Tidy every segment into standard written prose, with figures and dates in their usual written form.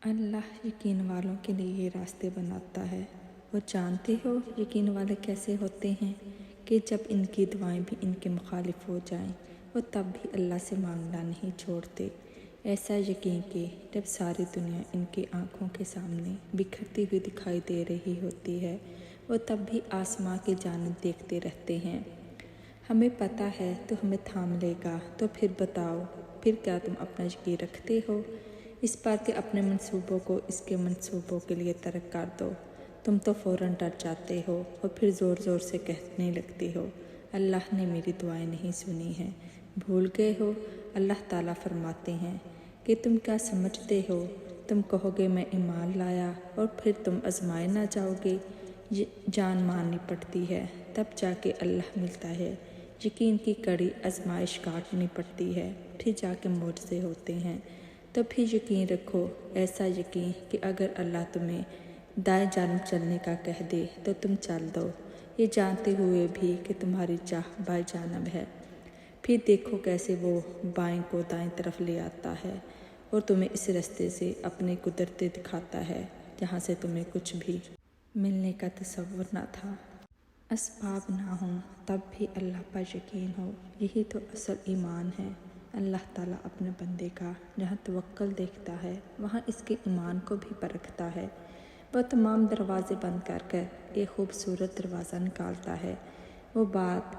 اللہ یقین والوں کے لیے یہ راستے بناتا ہے۔ وہ جانتے ہو یقین والے کیسے ہوتے ہیں کہ جب ان کی دعائیں بھی ان کے مخالف ہو جائیں وہ تب بھی اللہ سے مانگنا نہیں چھوڑتے۔ ایسا یقین کہ جب ساری دنیا ان کی آنکھوں کے سامنے بکھرتی ہوئی دکھائی دے رہی ہوتی ہے وہ تب بھی آسماں کی جانب دیکھتے رہتے ہیں۔ ہمیں پتہ ہے تو ہمیں تھام لے گا، تو پھر بتاؤ، پھر کیا تم اپنا یقین رکھتے ہو اس پر کہ اپنے منصوبوں کو اس کے منصوبوں کے لیے ترک کر دو؟ تم تو فوراً ڈر جاتے ہو اور پھر زور زور سے کہنے لگتے ہو اللہ نے میری دعائیں نہیں سنی ہیں۔ بھول گئے ہو؟ اللہ تعالیٰ فرماتے ہیں کہ تم کیا سمجھتے ہو تم کہو گے میں ایمان لایا اور پھر تم آزمائے نہ جاؤ گے؟ جان ماننی پڑتی ہے تب جا کے اللہ ملتا ہے، یقین کی کڑی آزمائش کاٹنی پڑتی ہے پھر جا کے معجزے ہوتے ہیں۔ تو پھر یقین رکھو، ایسا یقین کہ اگر اللہ تمہیں دائیں جانب چلنے کا کہہ دے تو تم چل دو، یہ جانتے ہوئے بھی کہ تمہاری چاہ بائیں جانب ہے۔ پھر دیکھو کیسے وہ بائیں کو دائیں طرف لے آتا ہے اور تمہیں اس راستے سے اپنے قدرتیں دکھاتا ہے جہاں سے تمہیں کچھ بھی ملنے کا تصور نہ تھا۔ اسباب نہ ہوں تب بھی اللہ پر یقین ہو، یہی تو اصل ایمان ہے۔ اللہ تعالیٰ اپنے بندے کا جہاں توکل دیکھتا ہے وہاں اس کے ایمان کو بھی پرکھتا ہے۔ وہ تمام دروازے بند کر کر ایک خوبصورت دروازہ نکالتا ہے، وہ بات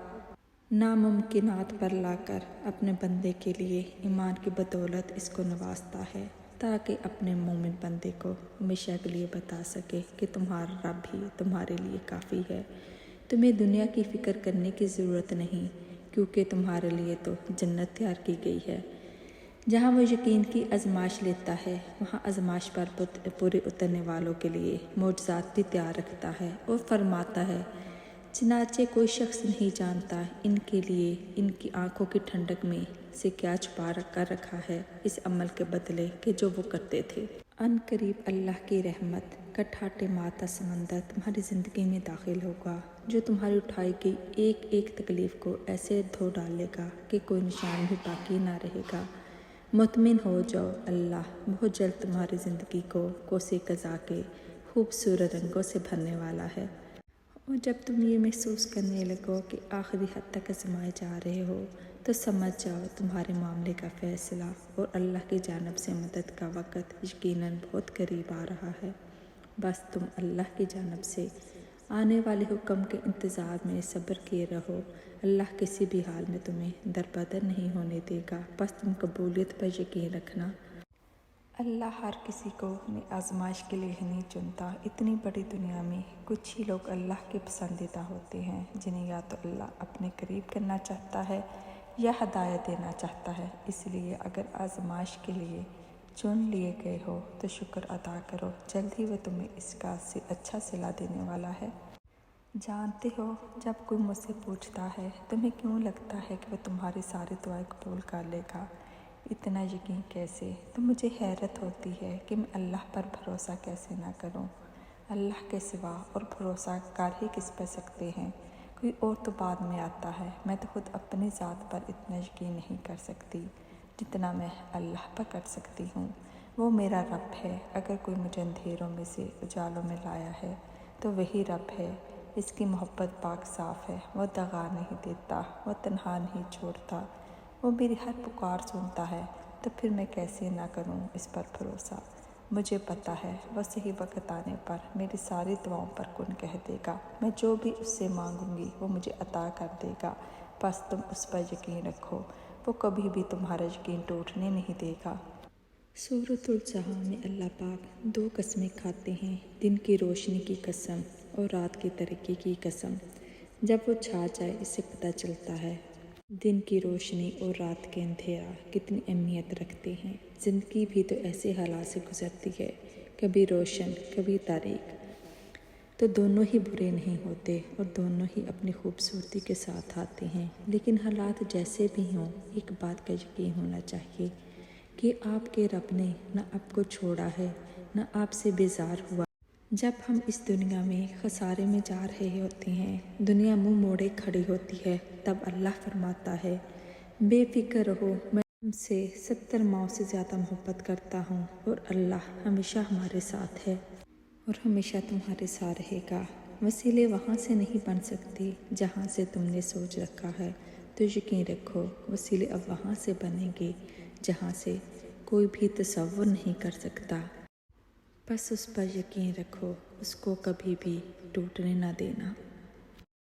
ناممکنات پر لا کر اپنے بندے کے لیے ایمان کی بدولت اس کو نوازتا ہے تاکہ اپنے مومن بندے کو ہمیشہ کے لیے بتا سکے کہ تمہارا رب ہی تمہارے لیے کافی ہے، تمہیں دنیا کی فکر کرنے کی ضرورت نہیں کیونکہ تمہارے لیے تو جنت تیار کی گئی ہے۔ جہاں وہ یقین کی آزمائش لیتا ہے وہاں آزمائش پر پورے اترنے والوں کے لیے معجزات بھی تیار رکھتا ہے اور فرماتا ہے چنانچہ کوئی شخص نہیں جانتا ان کے لیے ان کی آنکھوں کی ٹھنڈک میں سے کیا چھپا کر رکھا ہے اس عمل کے بدلے کہ جو وہ کرتے تھے۔ ان قریب اللہ کی رحمت کا ٹھاٹھے مارتا سمندر تمہاری زندگی میں داخل ہوگا جو تمہاری اٹھائی گئی ایک ایک تکلیف کو ایسے دھو ڈالے گا کہ کوئی نشان بھی باقی نہ رہے گا۔ مطمئن ہو جاؤ، اللہ بہت جلد تمہاری زندگی کو کوسے قضا کے خوبصورت رنگوں سے بھرنے والا ہے۔ اور جب تم یہ محسوس کرنے لگو کہ آخری حد تک آزمائے جا رہے ہو تو سمجھ جاؤ تمہارے معاملے کا فیصلہ اور اللہ کی جانب سے مدد کا وقت یقیناً بہت قریب آ رہا ہے۔ بس تم اللہ کی جانب سے آنے والے حکم کے انتظار میں صبر کیے رہو، اللہ کسی بھی حال میں تمہیں دربدر نہیں ہونے دے گا، بس تم قبولیت پر یقین رکھنا۔ اللہ ہر کسی کو اپنی آزمائش کے لیے نہیں چنتا۔ اتنی بڑی دنیا میں کچھ ہی لوگ اللہ کے پسندیدہ ہوتے ہیں جنہیں یا تو اللہ اپنے قریب کرنا چاہتا ہے یا ہدایت دینا چاہتا ہے۔ اس لیے اگر آزمائش کے لیے چن لیے گئے ہو تو شکر ادا کرو، جلد ہی وہ تمہیں اس کا اچھا صلہ دینے والا ہے۔ جانتے ہو جب کوئی مجھ سے پوچھتا ہے تمہیں کیوں لگتا ہے کہ وہ تمہاری ساری دعائیں قبول کر لے گا، اتنا یقین کیسے؟ تو مجھے حیرت ہوتی ہے کہ میں اللہ پر بھروسہ کیسے نہ کروں۔ اللہ کے سوا اور بھروسہ کر ہی کس پر سکتے ہیں؟ کوئی اور تو بعد میں آتا ہے، میں تو خود اپنی ذات پر اتنا یقین نہیں کر سکتی جتنا میں اللہ پر کر سکتی ہوں۔ وہ میرا رب ہے، اگر کوئی مجھے اندھیروں میں سے اجالوں میں لایا ہے تو وہی رب ہے، اس کی محبت پاک صاف ہے، وہ دغا نہیں دیتا، وہ تنہا نہیں چھوڑتا، وہ میری ہر پکار سنتا ہے، تو پھر میں کیسے نہ کروں اس پر بھروسہ؟ مجھے پتہ ہے وہ صحیح وقت آنے پر میری ساری دعاؤں پر کن کہہ دے گا، میں جو بھی اس سے مانگوں گی وہ مجھے عطا کر دے گا، بس تم اس پر یقین رکھو، وہ کبھی بھی تمہارا یقین ٹوٹنے نہیں دے گا۔ سورۃ الضحیٰ میں اللہ پاک دو قسمیں کھاتے ہیں، دن کی روشنی کی قسم اور رات کی تاریکی کی قسم۔ جب وہ چھا جائے اس سے پتہ چلتا ہے دن کی روشنی اور رات کے اندھیرا کتنی اہمیت رکھتے ہیں۔ زندگی بھی تو ایسے حالات سے گزرتی ہے، کبھی روشن کبھی تاریک، تو دونوں ہی برے نہیں ہوتے اور دونوں ہی اپنی خوبصورتی کے ساتھ آتے ہیں۔ لیکن حالات جیسے بھی ہوں ایک بات کا یقین ہونا چاہیے کہ آپ کے رب نے نہ آپ کو چھوڑا ہے نہ آپ سے بیزار ہوا۔ جب ہم اس دنیا میں خسارے میں جا رہے ہوتے ہیں، دنیا منہ موڑے کھڑی ہوتی ہے، تب اللہ فرماتا ہے بے فکر رہو، تم سے 70 ماؤں سے زیادہ محبت کرتا ہوں، اور اللہ ہمیشہ ہمارے ساتھ ہے اور ہمیشہ تمہارے ساتھ رہے گا۔ وسیلے وہاں سے نہیں بن سکتے جہاں سے تم نے سوچ رکھا ہے، تو یقین رکھو وسیلے اب وہاں سے بنیں گے جہاں سے کوئی بھی تصور نہیں کر سکتا۔ بس اس پر یقین رکھو، اس کو کبھی بھی ٹوٹنے نہ دینا۔